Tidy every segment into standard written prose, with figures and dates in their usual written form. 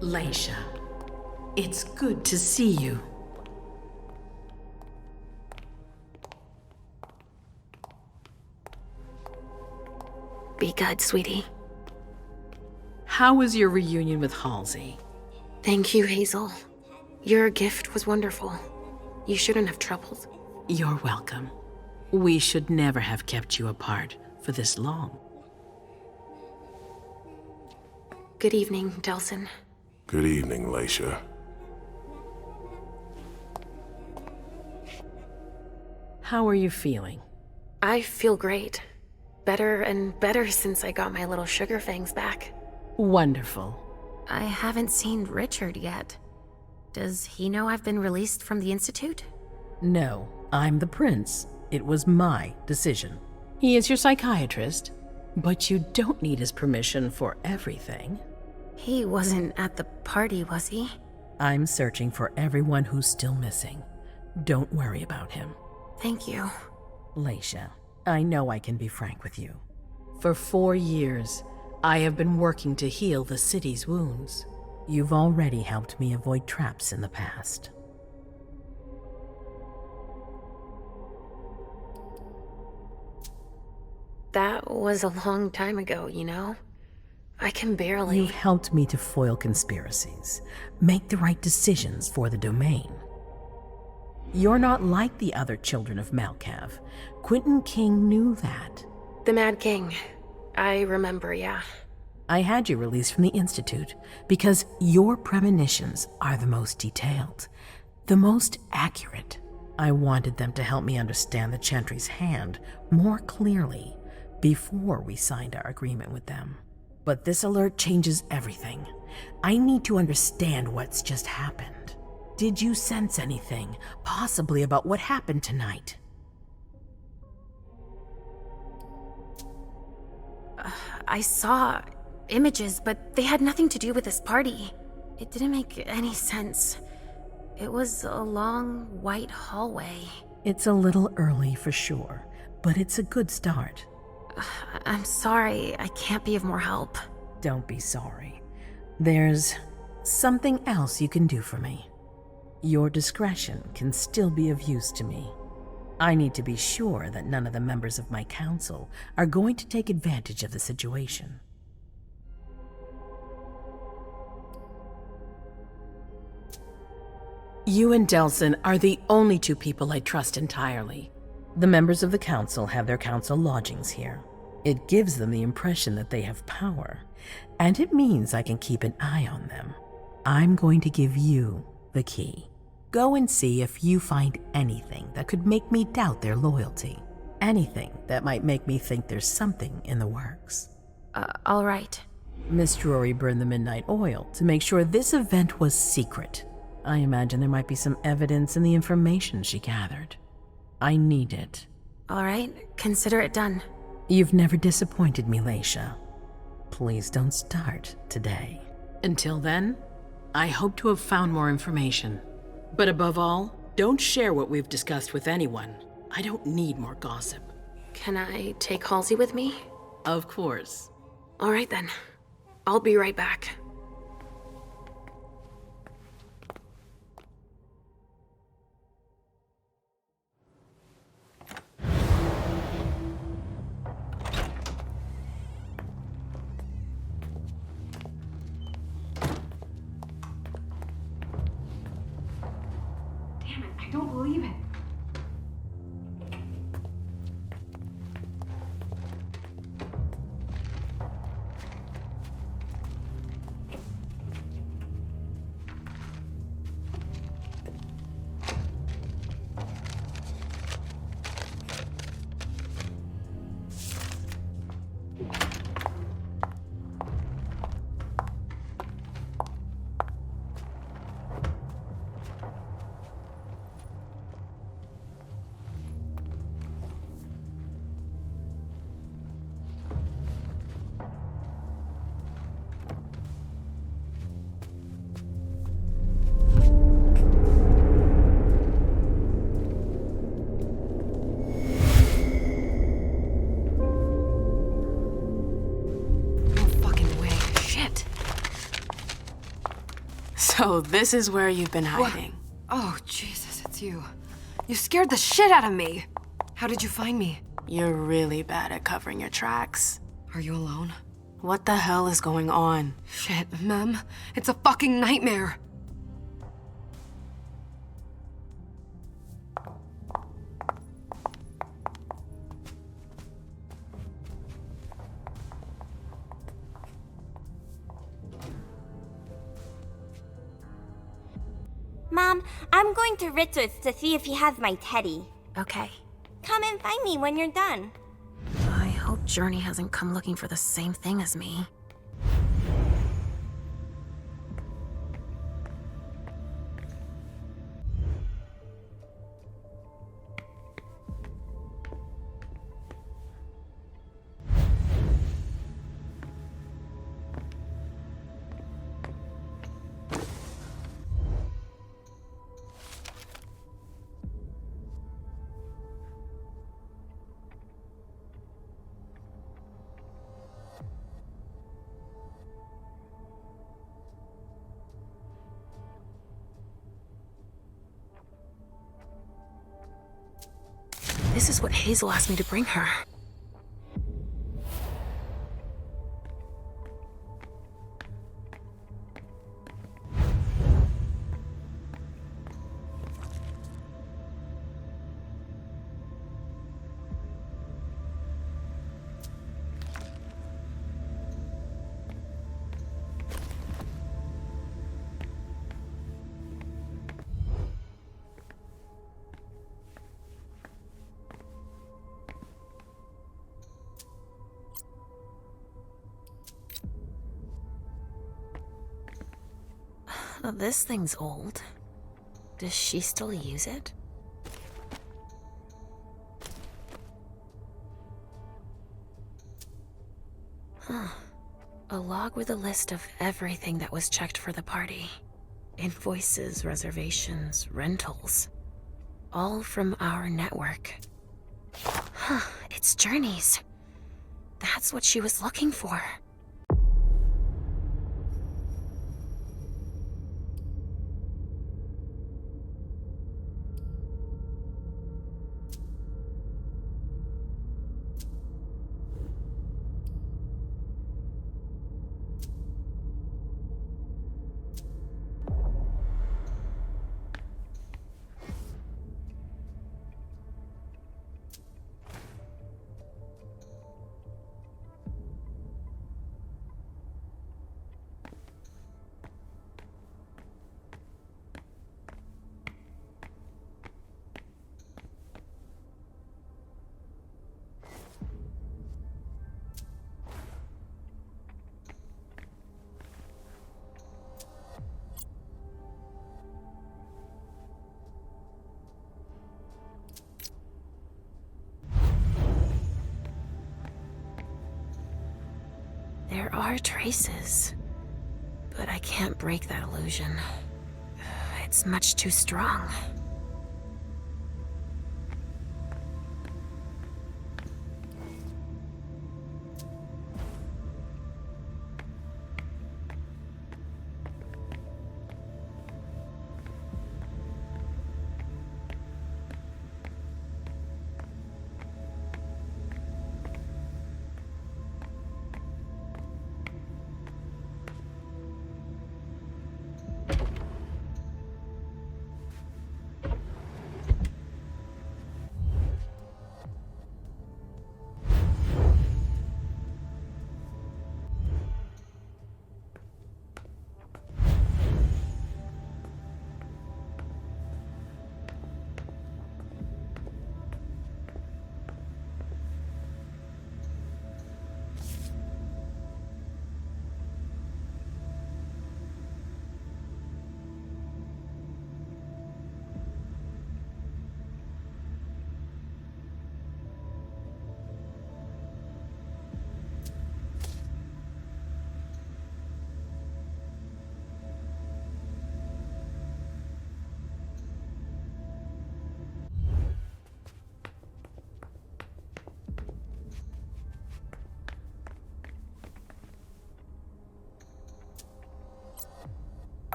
Leisha, it's good to see you. Be good, sweetie. How was your reunion with Halsey? Thank you, Hazel. Your gift was wonderful. You shouldn't have troubled. You're welcome. We should never have kept you apart for this long. Good evening, Delsin. Good evening, Leisha. How are you feeling? I feel great. Better and better since I got my little sugar fangs back. Wonderful. I haven't seen Richard yet. Does he know I've been released from the Institute? No, I'm the prince. It was my decision. He is your psychiatrist, but you don't need his permission for everything. He wasn't at the party, was he? I'm searching for everyone who's still missing. Don't worry about him. Thank you. Leisha, I know I can be frank with you. For 4 years, I have been working to heal the city's wounds. You've already helped me avoid traps in the past. That was a long time ago, you know? I can barely... You've helped me to foil conspiracies, make the right decisions for the domain. You're not like the other children of Malkav. Quentin King knew that. The Mad King. I remember, yeah. I had you released from the Institute because your premonitions are the most detailed, the most accurate. I wanted them to help me understand the Chantry's hand more clearly before we signed our agreement with them. But this alert changes everything. I need to understand what's just happened. Did you sense anything, possibly about what happened tonight? I saw images, but they had nothing to do with this party. It didn't make any sense. It was a long, white hallway. It's a little early for sure, but it's a good start. I'm sorry, I can't be of more help. Don't be sorry. There's something else you can do for me. Your discretion can still be of use to me. I need to be sure that none of the members of my council are going to take advantage of the situation. You and Delsin are the only two people I trust entirely. The members of the council have their council lodgings here. It gives them the impression that they have power, and it means I can keep an eye on them. I'm going to give you the key. Go and see if you find anything that could make me doubt their loyalty. Anything that might make me think there's something in the works. All right. Miss Drury burned the midnight oil to make sure this event was secret. I imagine there might be some evidence in the information she gathered. I need it. All right, consider it done. You've never disappointed me, Leisha. Please don't start today. Until then, I hope to have found more information. But above all, don't share what we've discussed with anyone. I don't need more gossip. Can I take Halsey with me? Of course. All right then. I'll be right back. I don't believe it. So this is where you've been hiding. Oh, Jesus, it's you. You scared the shit out of me. How did you find me? You're really bad at covering your tracks. Are you alone? What the hell is going on? Shit, Mem. It's a fucking nightmare. Mom, I'm going to Richard's to see if he has my teddy. Okay. Come and find me when you're done. I hope Journey hasn't come looking for the same thing as me. This is what Hazel asked me to bring her. This thing's old. Does she still use it? Huh. A log with a list of everything that was checked for the party. Invoices, reservations, rentals. All from our network. Huh, it's Journey's. That's what she was looking for. There are traces, but I can't break that illusion. It's much too strong.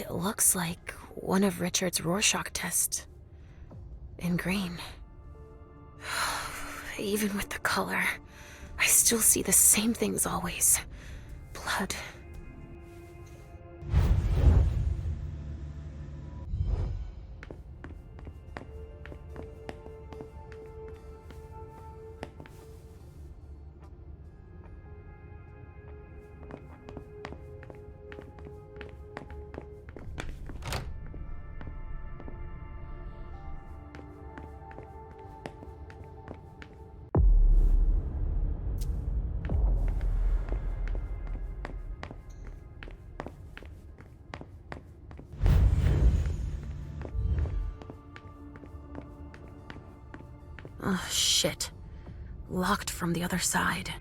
It looks like one of Richard's Rorschach tests. In green. Even with the color, I still see the same things always. Blood. Oh, shit. Locked from the other side.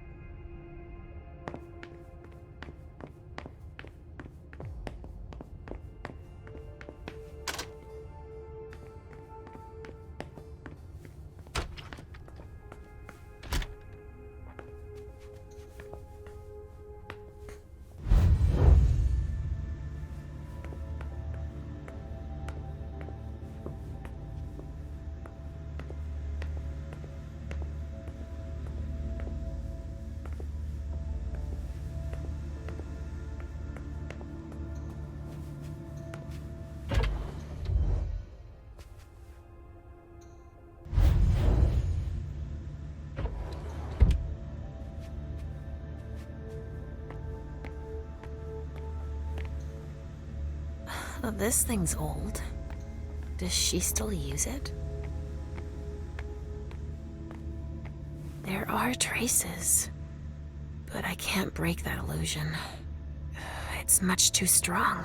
Oh, this thing's old. Does she still use it? There are traces, but I can't break that illusion. It's much too strong.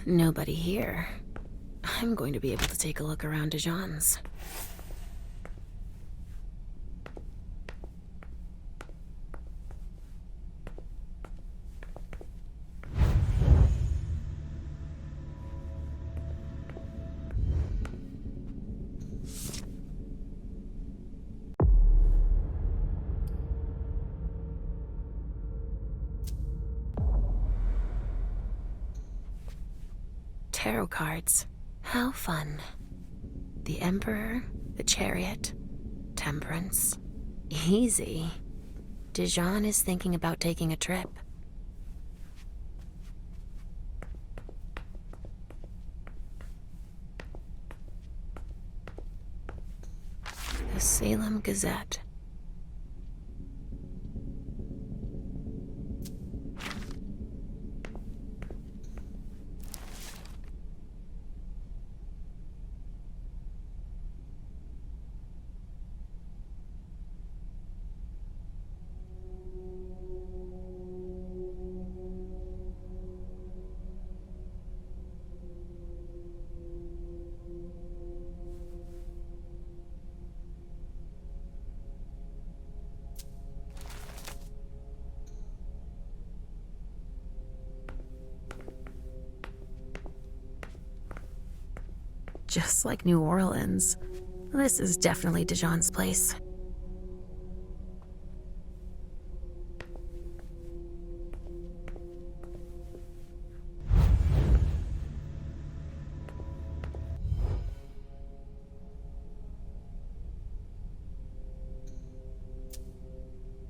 Nobody here. I'm going to be able to take a look around Dijon's. Tarot cards. How fun. The Emperor, the Chariot, Temperance. Easy. Dijon is thinking about taking a trip. The Salem Gazette. Just like New Orleans. This is definitely Dijon's place.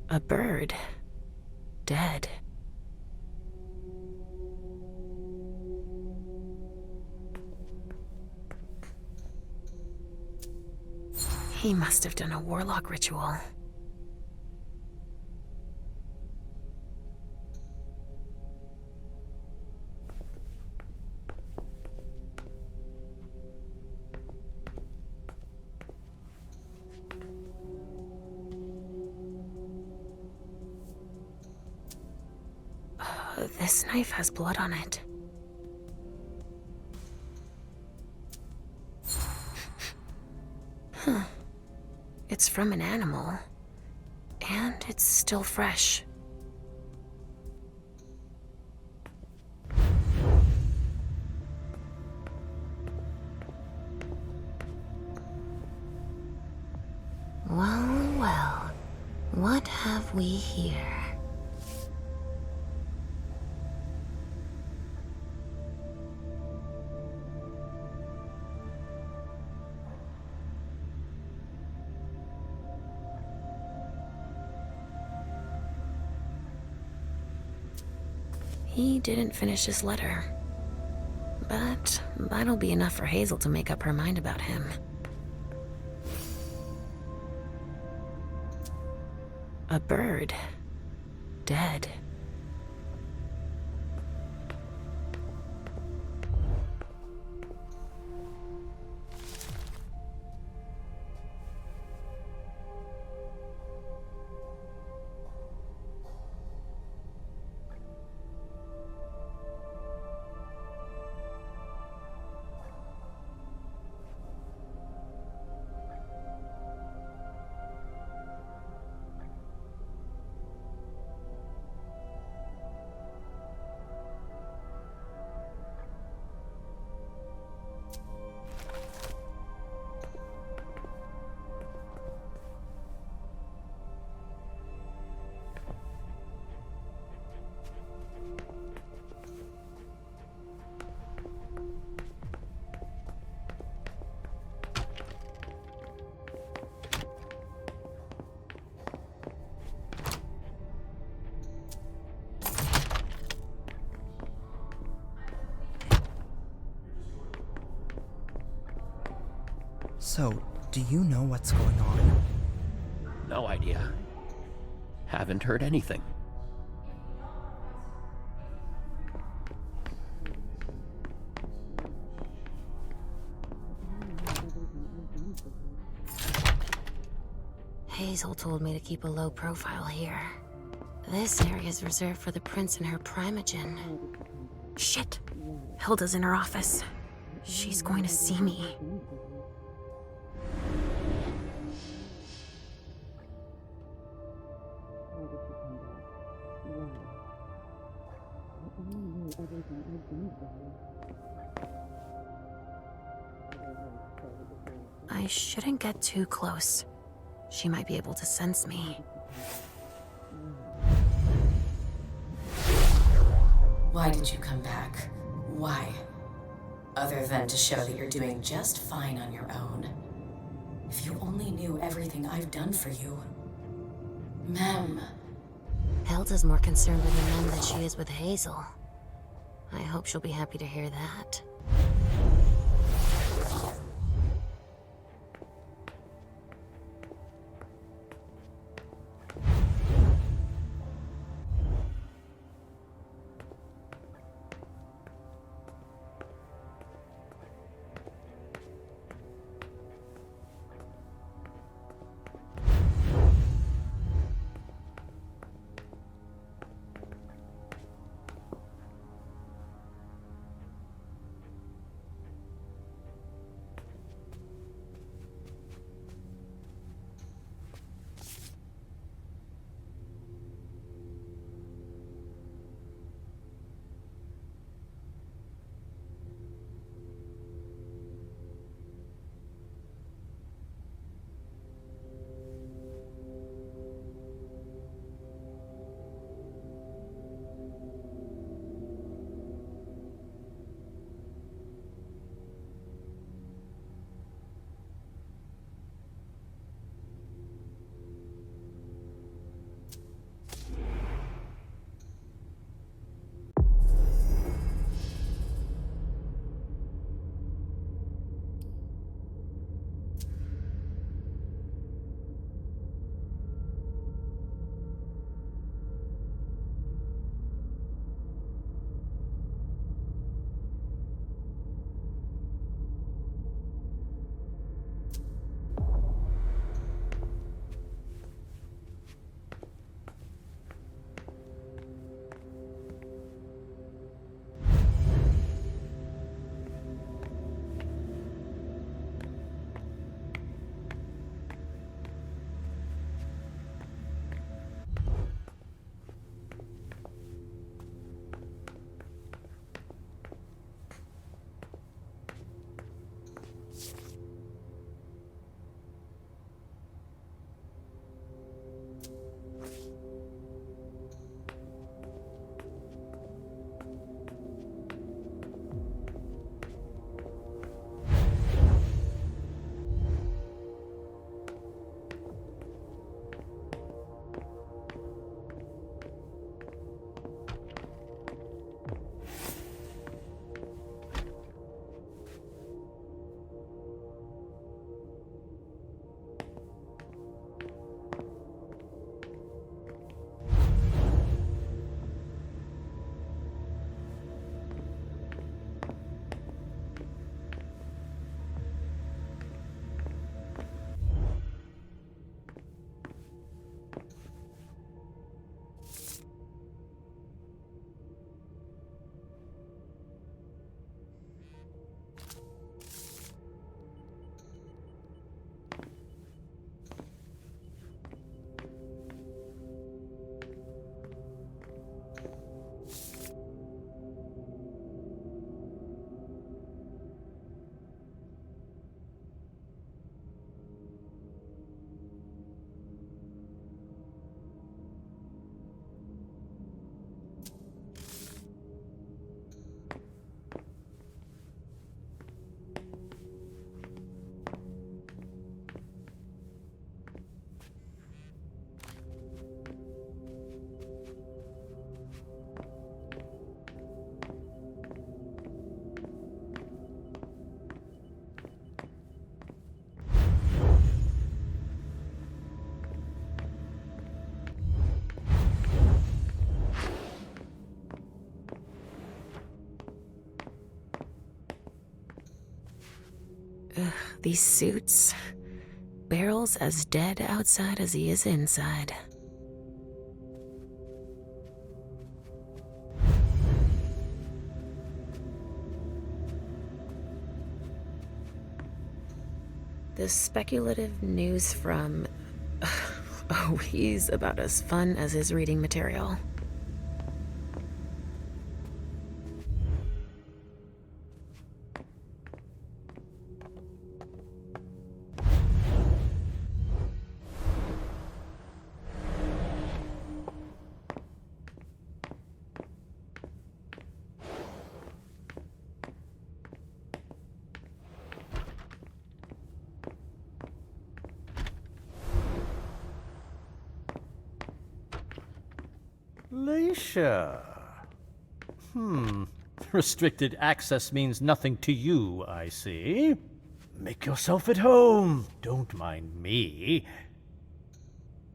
A bird. Dead. He must have done a warlock ritual. This knife has blood on it. Huh. It's from an animal. And it's still fresh. Well, well. What have we here? He didn't finish his letter. But that'll be enough for Hazel to make up her mind about him. A bird. Dead. So, do you know what's going on? No idea. Haven't heard anything. Hazel told me to keep a low profile here. This area is reserved for the prince and her primogen. Shit! Hilda's in her office. She's going to see me. I shouldn't get too close. She might be able to sense me. Why did you come back? Why? Other than to show that you're doing just fine on your own. If you only knew everything I've done for you. Ma'am. Hilda's more concerned with the men than she is with Hazel. I hope she'll be happy to hear that. These suits. Beryl's as dead outside as he is inside. The speculative news from... Oh, he's about as fun as his reading material. Leisha. Restricted access means nothing to you, I see. Make yourself at home. Don't mind me.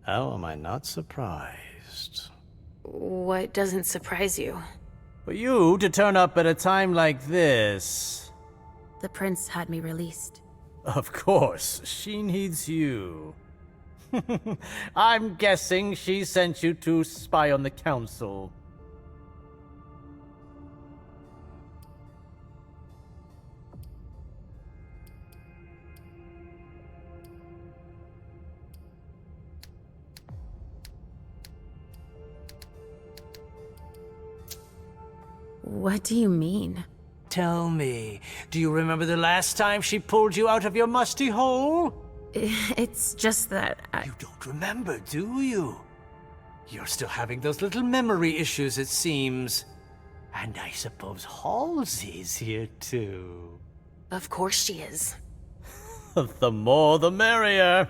How am I not surprised? What doesn't surprise you? For you to turn up at a time like this. The prince had me released. Of course, she needs you. I'm guessing she sent you to spy on the council. What do you mean? Tell me, do you remember the last time she pulled you out of your musty hole? It's just that You don't remember, do you? You're still having those little memory issues, it seems. And I suppose Halsey's here, too. Of course she is. The more the merrier.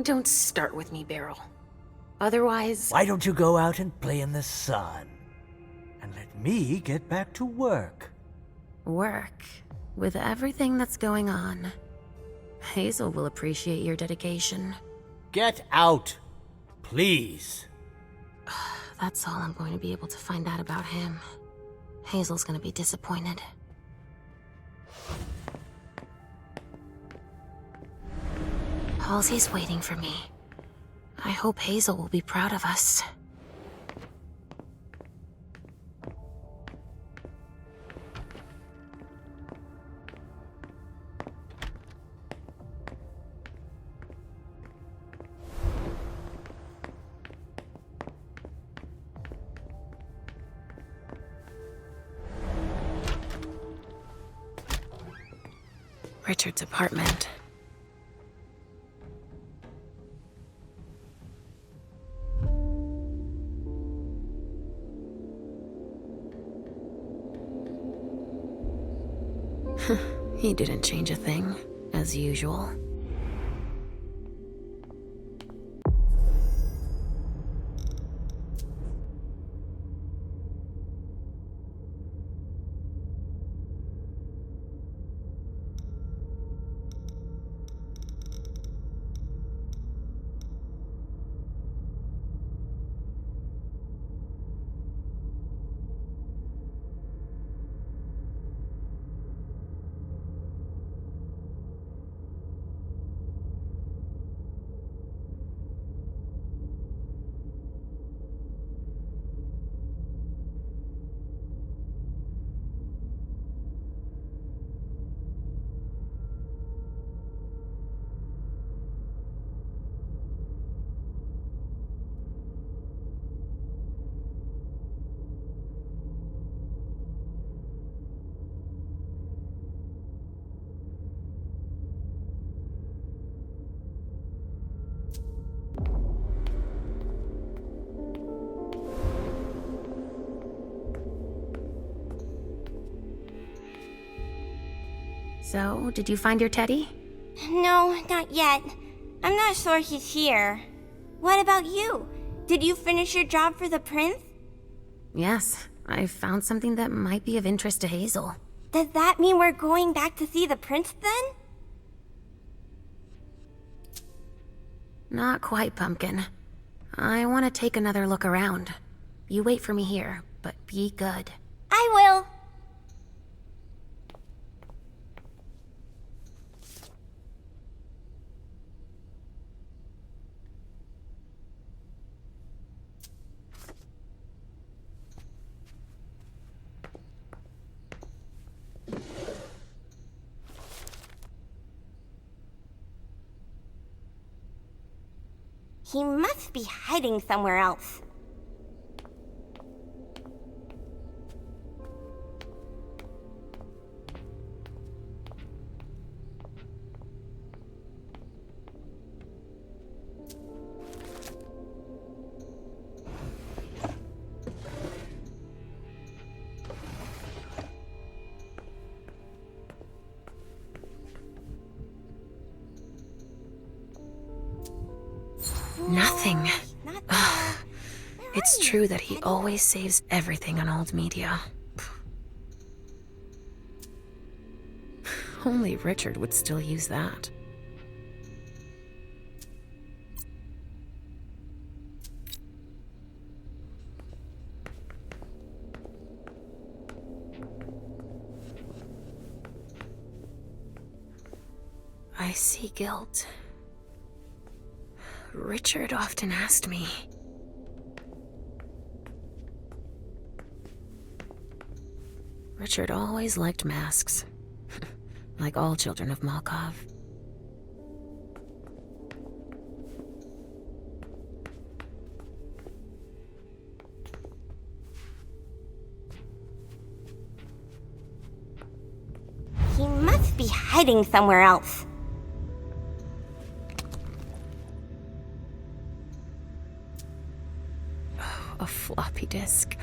Don't start with me, Beryl. Otherwise... Why don't you go out and play in the sun? And let me get back to work. Work. With everything that's going on. Hazel will appreciate your dedication. Get out, please. That's all I'm going to be able to find out about him. Hazel's gonna be disappointed. Halsey's waiting for me. I hope Hazel will be proud of us. Richard's apartment. He didn't change a thing, as usual. So, did you find your teddy? No, not yet. I'm not sure he's here. What about you? Did you finish your job for the prince? Yes, I found something that might be of interest to Hazel. Does that mean we're going back to see the prince then? Not quite, Pumpkin. I want to take another look around. You wait for me here, but be good. I will. He must be hiding somewhere else. Nothing. Not there. It's true that he always saves everything on old media. Only Richard would still use that. I see guilt. Richard often asked me. Richard always liked masks, like all children of Malkov. He must be hiding somewhere else. A floppy disk.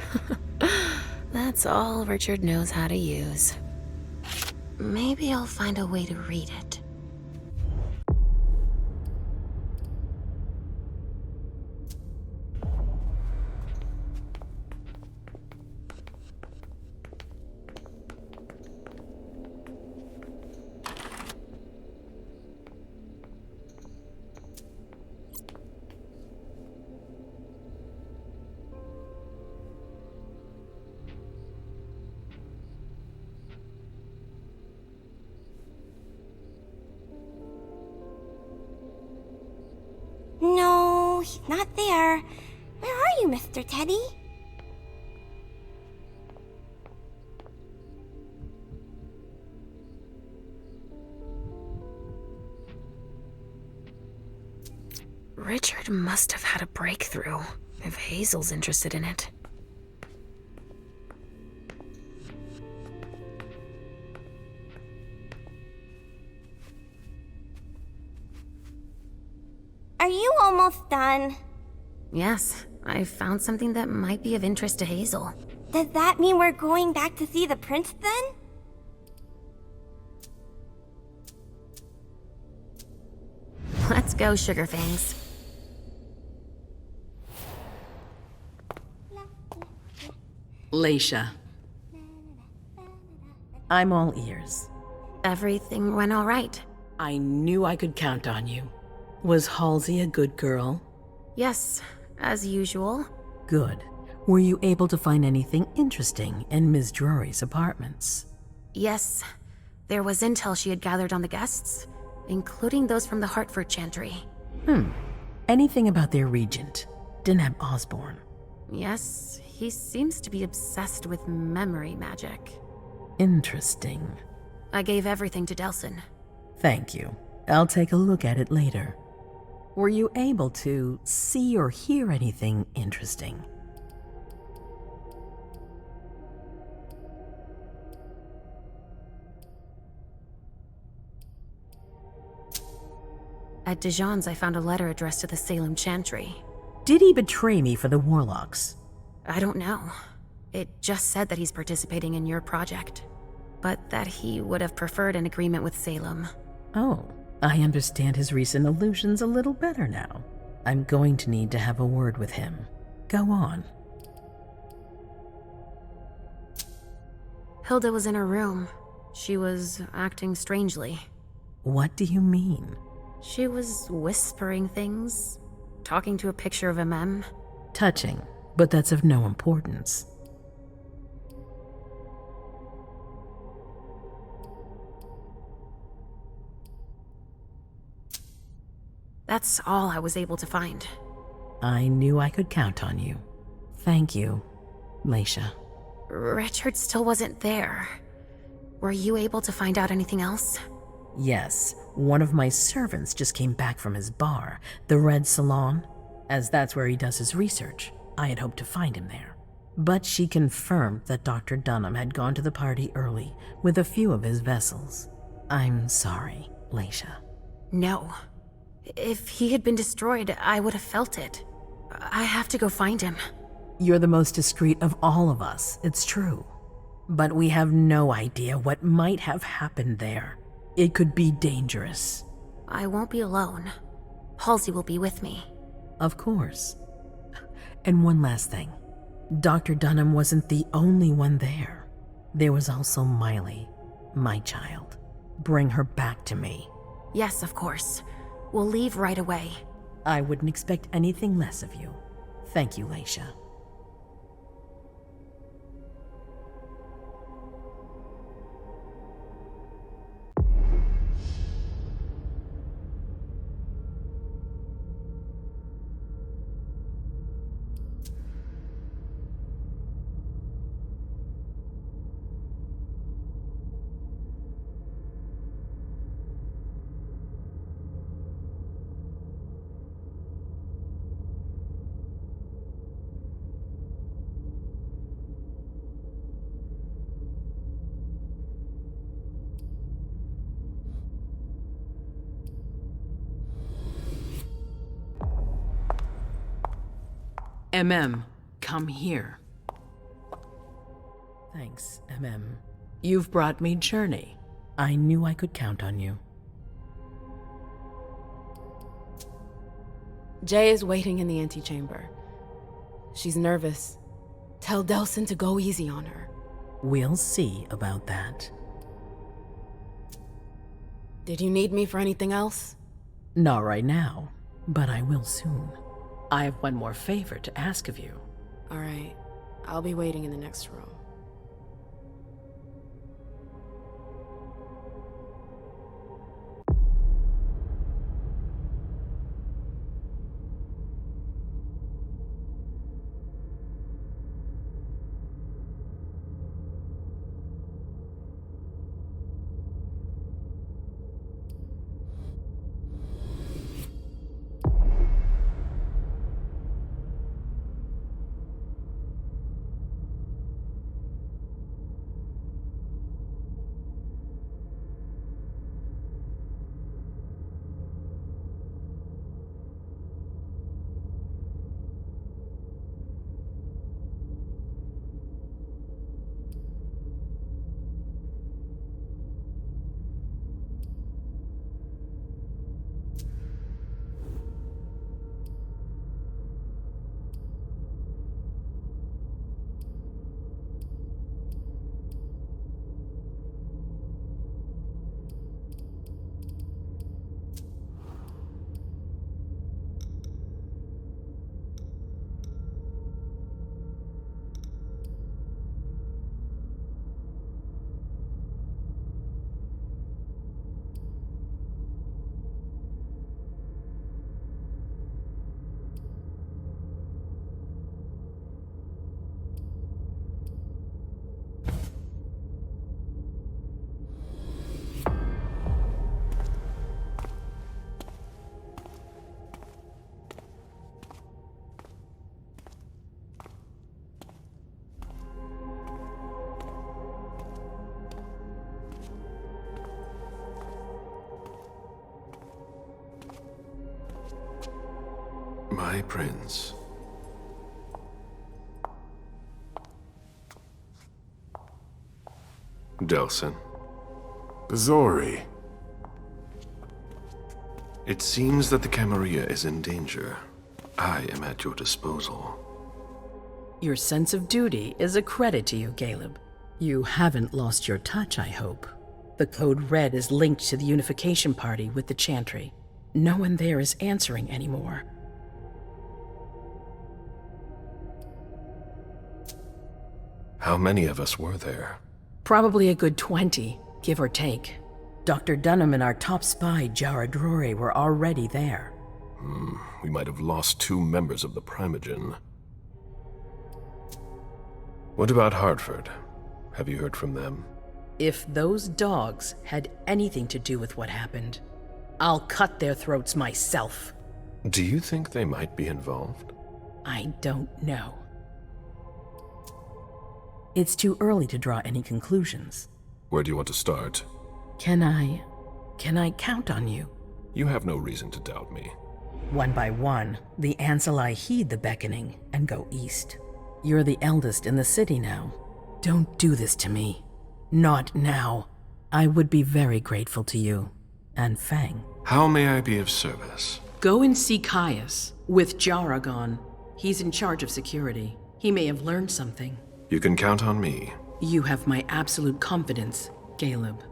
That's all Richard knows how to use. Maybe I'll find a way to read it. No, he's not there. Where are you, Mr. Teddy? Richard must have had a breakthrough, if Hazel's interested in it. Are you almost done? Yes, I found something that might be of interest to Hazel. Does that mean we're going back to see the prince then? Let's go, Sugarfangs. Leisha. I'm all ears. Everything went all right. I knew I could count on you. Was Halsey a good girl? Yes, as usual. Good. Were you able to find anything interesting in Ms. Drury's apartments? Yes, there was intel she had gathered on the guests, including those from the Hartford Chantry. Anything about their regent, Deneb Osborne? Yes, he seems to be obsessed with memory magic. Interesting. I gave everything to Delson. Thank you. I'll take a look at it later. Were you able to see or hear anything interesting? At Dijon's, I found a letter addressed to the Salem Chantry. Did he betray me for the Warlocks? I don't know. It just said that he's participating in your project, but that he would have preferred an agreement with Salem. Oh, I understand his recent illusions a little better now. I'm going to need to have a word with him. Go on. Hilda was in her room. She was acting strangely. What do you mean? She was whispering things, talking to a picture of a mem. Touching, but that's of no importance. That's all I was able to find. I knew I could count on you. Thank you, Leisha. Richard still wasn't there. Were you able to find out anything else? Yes, one of my servants just came back from his bar, the Red Salon. as that's where he does his research. I had hoped to find him there. But she confirmed that Dr. Dunham had gone to the party early with a few of his vessels. I'm sorry, Leisha. No. If he had been destroyed, I would have felt it. I have to go find him. You're the most discreet of all of us, it's true. But we have no idea what might have happened there. It could be dangerous. I won't be alone. Halsey will be with me. Of course. And one last thing. Dr. Dunham wasn't the only one there. There was also Miley, my child. Bring her back to me. Yes, of course. We'll leave right away. I wouldn't expect anything less of you. Thank you, Leisha. Come here. Thanks, MM. You've brought me Journey. I knew I could count on you. Jay is waiting in the antechamber. She's nervous. Tell Delsin to go easy on her. We'll see about that. Did you need me for anything else? Not right now, but I will soon. I have one more favor to ask of you. All right. I'll be waiting in the next room. My prince. Delsin. Zori. It seems that the Camarilla is in danger. I am at your disposal. Your sense of duty is a credit to you, Caleb. You haven't lost your touch, I hope. The code red is linked to the unification party with the Chantry. No one there is answering anymore. How many of us were there? Probably a good 20, give or take. Dr. Dunham and our top spy, Jara Drore, were already there. We might have lost 2 members of the Primogen. What about Hartford? Have you heard from them? If those dogs had anything to do with what happened, I'll cut their throats myself. Do you think they might be involved? I don't know. It's too early to draw any conclusions. Where do you want to start? Can I count on you? You have no reason to doubt me. One by one, the Ancilai heed the beckoning and go east. You're the eldest in the city now. Don't do this to me. Not now. I would be very grateful to you. And Fang. How may I be of service? Go and see Caius with Jaragon. He's in charge of security. He may have learned something. You can count on me. You have my absolute confidence, Caleb.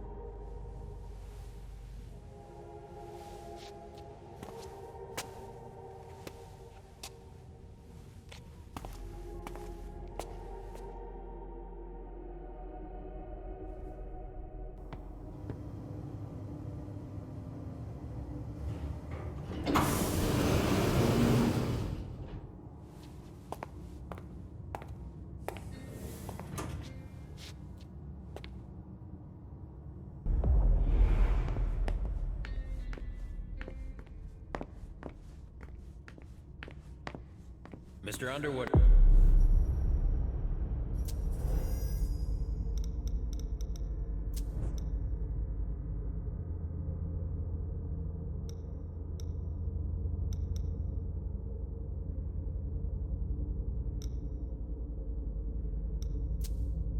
Mr. Underwood.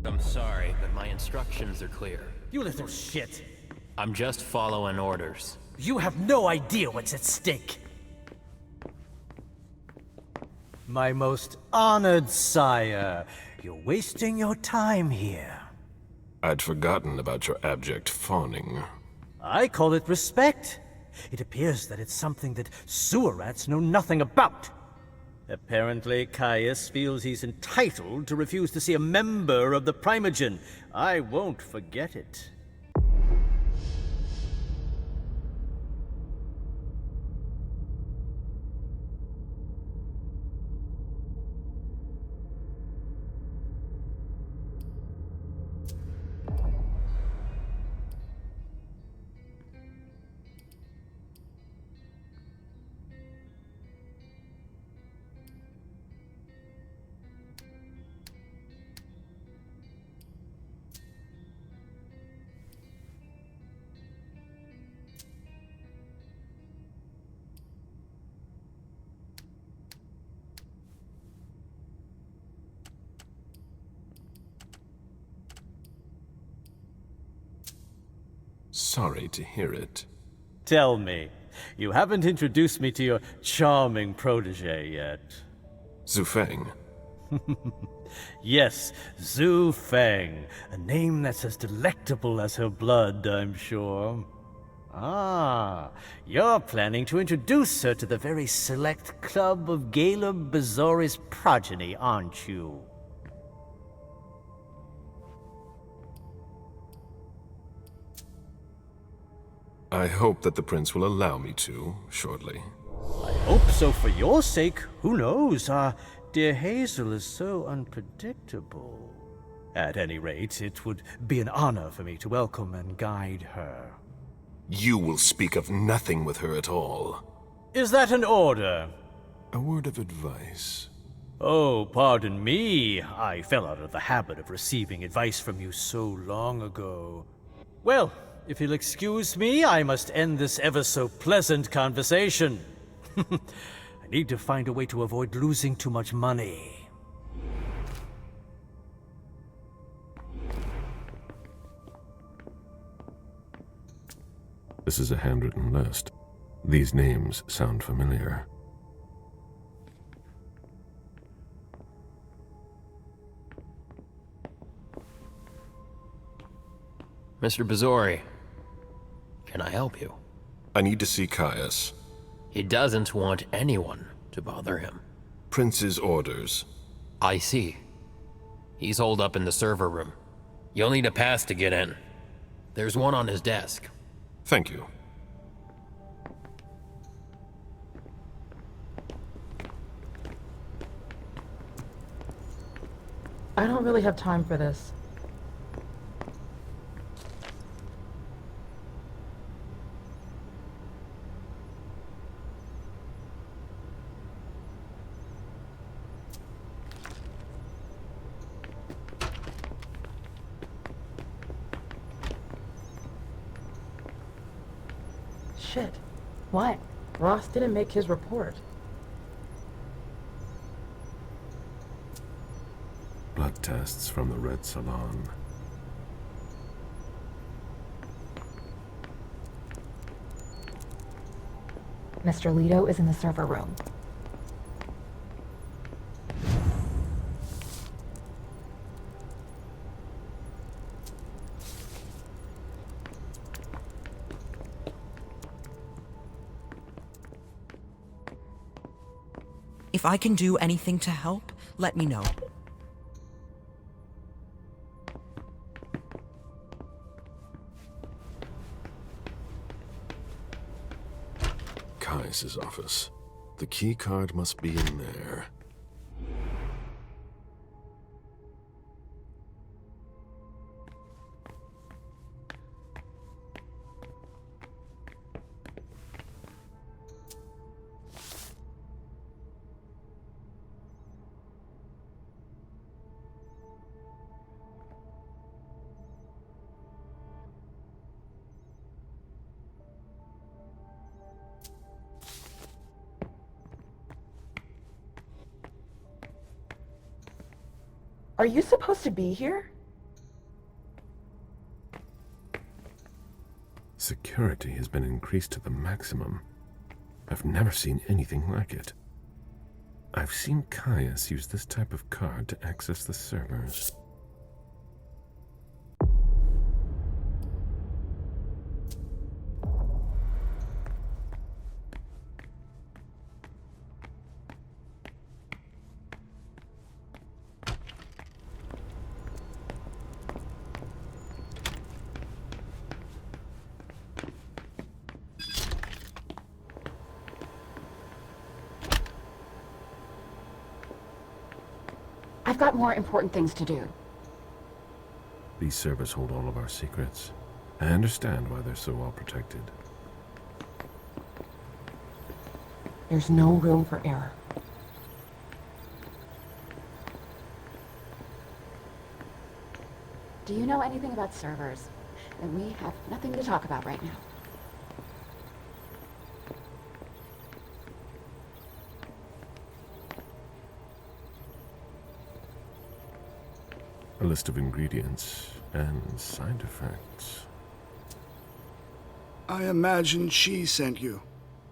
I'm sorry, but my instructions are clear. You little shit. I'm just following orders. You have no idea what's at stake. My most honored sire, you're wasting your time here. I'd forgotten about your abject fawning. I call it respect. It appears that it's something that sewer rats know nothing about. Apparently, Caius feels he's entitled to refuse to see a member of the Primogen. I won't forget it. Sorry to hear it. Tell me, you haven't introduced me to your charming protege yet. Zhu Feng. Yes, Zhu Feng. A name that's as delectable as her blood, I'm sure. Ah, you're planning to introduce her to the very select club of Caleb Bazori's progeny, aren't you? I hope that the prince will allow me to, shortly. I hope so for your sake. Who knows? Dear Hazel is so unpredictable. At any rate, it would be an honor for me to welcome and guide her. You will speak of nothing with her at all. Is that an order? A word of advice. Oh, pardon me. I fell out of the habit of receiving advice from you so long ago. Well, if you'll excuse me, I must end this ever-so-pleasant conversation. I need to find a way to avoid losing too much money. This is a handwritten list. These names sound familiar. Mr. Bazori, can I help you? I need to see Caius. He doesn't want anyone to bother him. Prince's orders. I see. He's holed up in the server room. You'll need a pass to get in. There's one on his desk. Thank you. I don't really have time for this. shit. What? Ross didn't make his report. Blood tests from the Red Salon. Mr. Leto is in the server room. If I can do anything to help, let me know. Kai's office. The key card must be in there. Are you supposed to be here? Security has been increased to the maximum. I've never seen anything like it. I've seen Caius use this type of card to access the servers. I've got more important things to do. These servers hold all of our secrets. I understand why they're so well protected. There's no room for error. Do you know anything about servers? Then we have nothing to talk about right now. A list of ingredients and side effects. I imagine she sent you.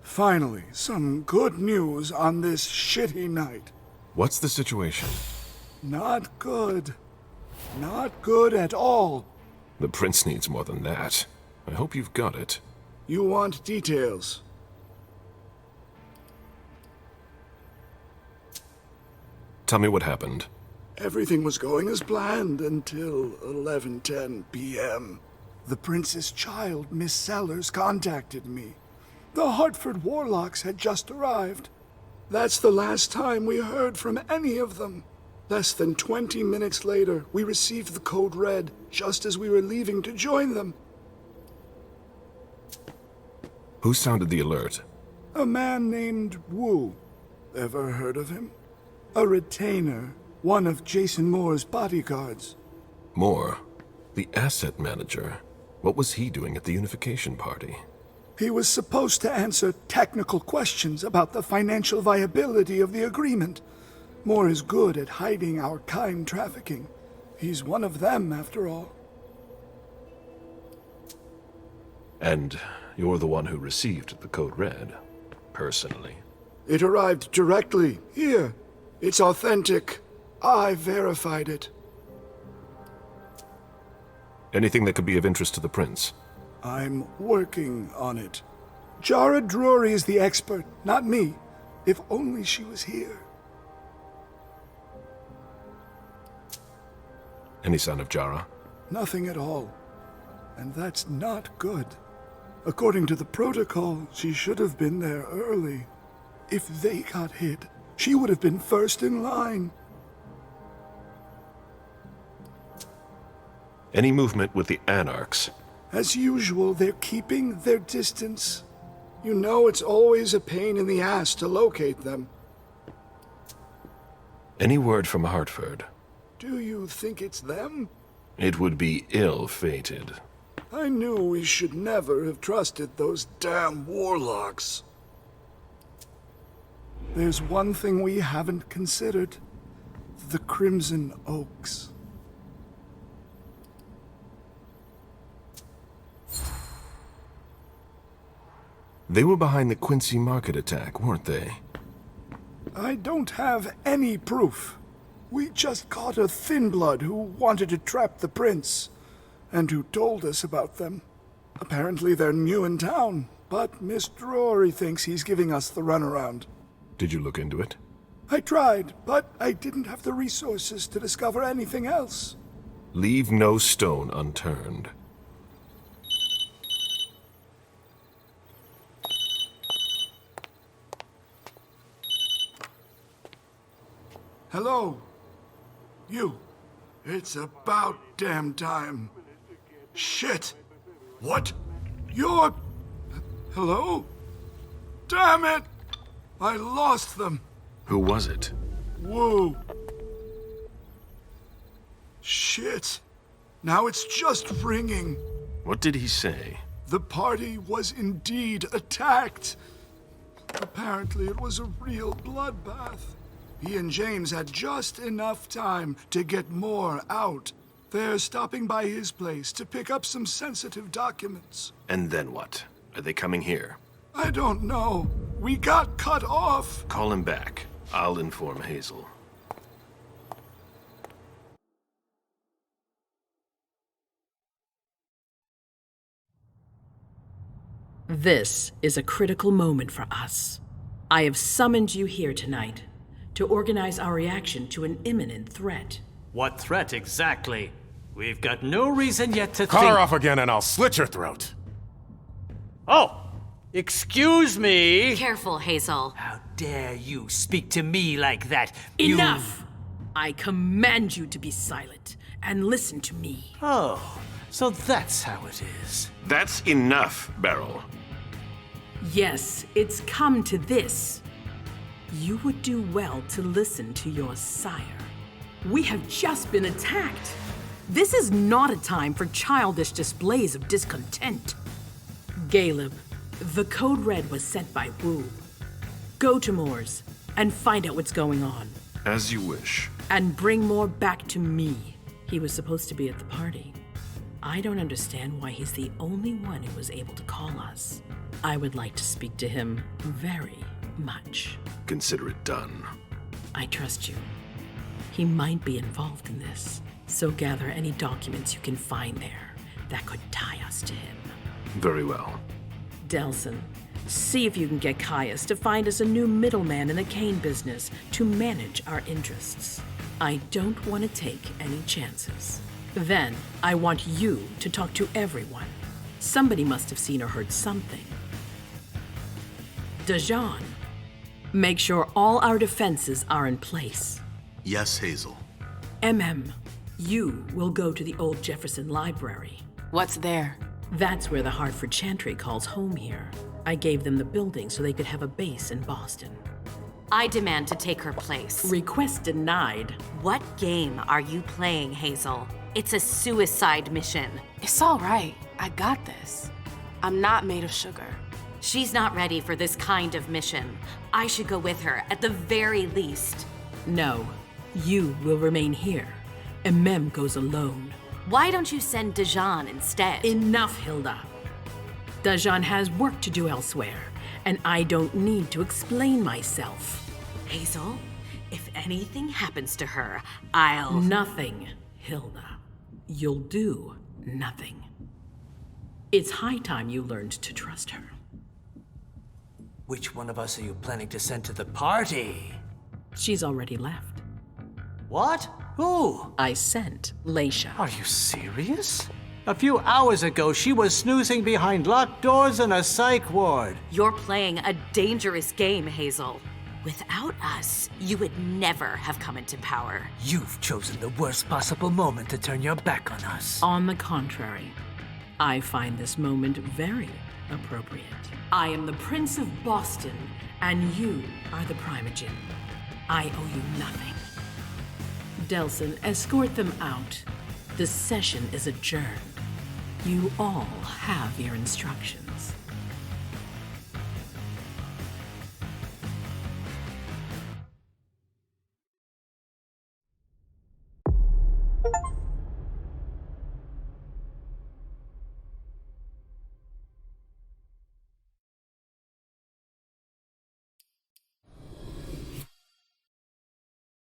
Finally, some good news on this shitty night. What's the situation? Not good. Not good at all. The prince needs more than that. I hope you've got it. You want details. Tell me what happened. Everything was going as planned until 11:10 p.m. The prince's child, Miss Sellers, contacted me. The Hartford Warlocks had just arrived. That's the last time we heard from any of them. Less than 20 minutes later, we received the code red, just as we were leaving to join them. Who sounded the alert? A man named Wu. Ever heard of him? A retainer. One of Jason Moore's bodyguards. Moore? The asset manager? What was he doing at the unification party? He was supposed to answer technical questions about the financial viability of the agreement. Moore is good at hiding our kind trafficking. He's one of them, after all. And you're the one who received the code red, personally? It arrived directly, here. It's authentic. I verified it. Anything that could be of interest to the prince? I'm working on it. Jara Drury is the expert, not me. If only she was here. Any sign of Jara? Nothing at all. And that's not good. According to the protocol, she should have been there early. If they got hit, she would have been first in line. Any movement with the Anarchs? As usual, they're keeping their distance. You know it's always a pain in the ass to locate them. Any word from Hartford? Do you think it's them? It would be ill-fated. I knew we should never have trusted those damn warlocks. There's one thing we haven't considered. The Crimson Oaks. They were behind the Quincy Market attack, weren't they? I don't have any proof. We just caught a thin blood who wanted to trap the prince, and who told us about them. Apparently they're new in town, but Mr. Rory thinks he's giving us the runaround. Did you look into it? I tried, but I didn't have the resources to discover anything else. Leave no stone unturned. Hello? You. It's about damn time. Shit! What? You're... Hello? Damn it! I lost them. Who was it? Whoa. Shit. Now it's just ringing. What did he say? The party was indeed attacked. Apparently it was a real bloodbath. He and James had just enough time to get more out. They're stopping by his place to pick up some sensitive documents. And then what? Are they coming here? I don't know. We got cut off. Call him back. I'll inform Hazel. This is a critical moment for us. I have summoned you here tonight to organize our reaction to an imminent threat. What threat exactly? We've got no reason yet to Call think... her off again and I'll slit your throat. Oh! Excuse me! Careful, Hazel. How dare you speak to me like that? Enough! I command you to be silent and listen to me. Oh, so that's how it is. That's enough, Beryl. Yes, it's come to this. You would do well to listen to your sire. We have just been attacked. This is not a time for childish displays of discontent. Caleb, the code red was sent by Wu. Go to Moore's and find out what's going on. As you wish. And bring Moore back to me. He was supposed to be at the party. I don't understand why he's the only one who was able to call us. I would like to speak to him very much. Consider it done. I trust you. He might be involved in this, so gather any documents you can find there that could tie us to him. Very well. Delson, see if you can get Caius to find us a new middleman in the cane business to manage our interests. I don't want to take any chances. Then, I want you to talk to everyone. Somebody must have seen or heard something. Dajan, make sure all our defenses are in place. Yes, Hazel. You will go to the old Jefferson Library. What's there? That's where the Hartford Chantry calls home here. I gave them the building so they could have a base in Boston. I demand to take her place. Request denied. What game are you playing, Hazel? It's a suicide mission. It's all right. I got this. I'm not made of sugar. She's not ready for this kind of mission. I should go with her, at the very least. No, you will remain here. Goes alone. Why don't you send Dajan instead? Enough, Hilda. Dajan has work to do elsewhere, and I don't need to explain myself. Hazel, if anything happens to her, I'll... Nothing, Hilda. You'll do nothing. It's high time you learned to trust her. Which one of us are you planning to send to the party? She's already left. What? Who? I sent Leisha. Are you serious? A few hours ago, she was snoozing behind locked doors in a psych ward. You're playing a dangerous game, Hazel. Without us, you would never have come into power. You've chosen the worst possible moment to turn your back on us. On the contrary, I find this moment very appropriate. I am the Prince of Boston, and you are the Primogen. I owe you nothing. Delson, escort them out. The session is adjourned. You all have your instructions.